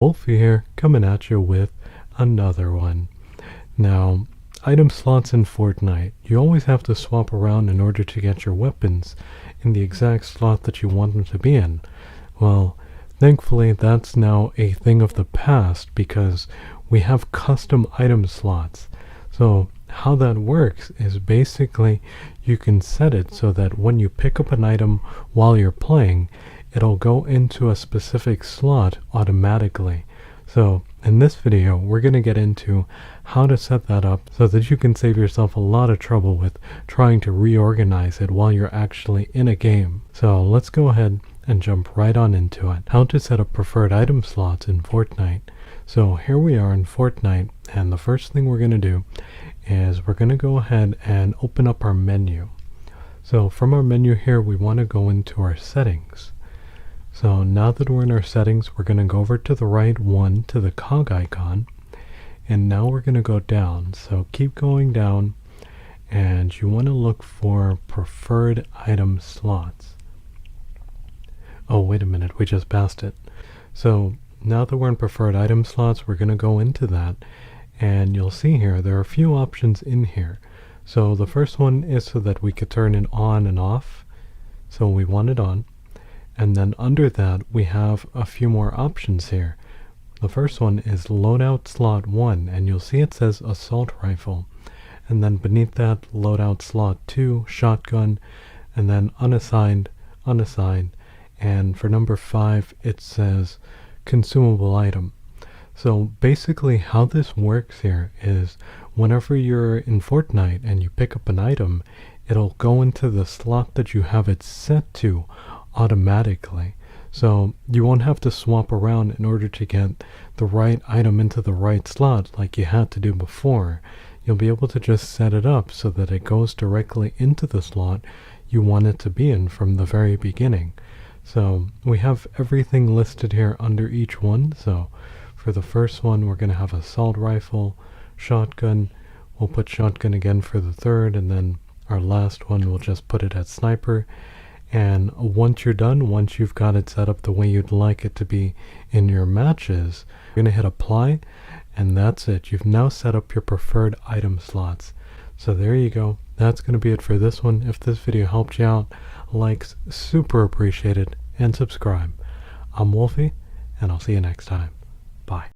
Wolfie here, coming at you with another one. Now, item slots in Fortnite. You always have to swap around in order to get your weapons in the exact slot that you want them to be in. Well, thankfully that's now a thing of the past because we have custom item slots. So how that works is basically you can set it so that when you pick up an item while you're playing, it'll go into a specific slot automatically. So in this video, we're going to get into how to set that up so that you can save yourself a lot of trouble with trying to reorganize it while you're actually in a game. So let's go ahead and jump right on into it. How to set up preferred item slots in Fortnite. So here we are in Fortnite, and the first thing we're going to do is we're going to go ahead and open up our menu. So from our menu here, we want to go into our settings. So now that we're in our settings, we're going to go over to the right one to the cog icon, and now we're going to go down. So keep going down, and you want to look for preferred item slots. Oh, wait a minute, we just passed it. So now that we're in preferred item slots, we're going to go into that, and you'll see here there are a few options in here. So the first one is so that we could turn it on and off. So we want it on. And then under that, we have a few more options here. The first one is loadout slot 1, and you'll see it says assault rifle. And then beneath that, loadout slot 2, shotgun, and then unassigned, unassigned. And for number 5, it says consumable item. So basically how this works here is whenever you're in Fortnite and you pick up an item, it'll go into the slot that you have it set to automatically. So you won't have to swap around in order to get the right item into the right slot like you had to do before. You'll be able to just set it up so that it goes directly into the slot you want it to be in from the very beginning. So we have everything listed here under each one. So for the first one, we're going to have assault rifle, shotgun. We'll put shotgun again for the third, and then our last one, we'll just put it at sniper. And once you're done, once you've got it set up the way you'd like it to be in your matches, you're going to hit apply, and that's it. You've now set up your preferred item slots. So there you go. That's going to be it for this one. If this video helped you out, likes super appreciated, and subscribe. I'm Wolfie, and I'll see you next time. Bye.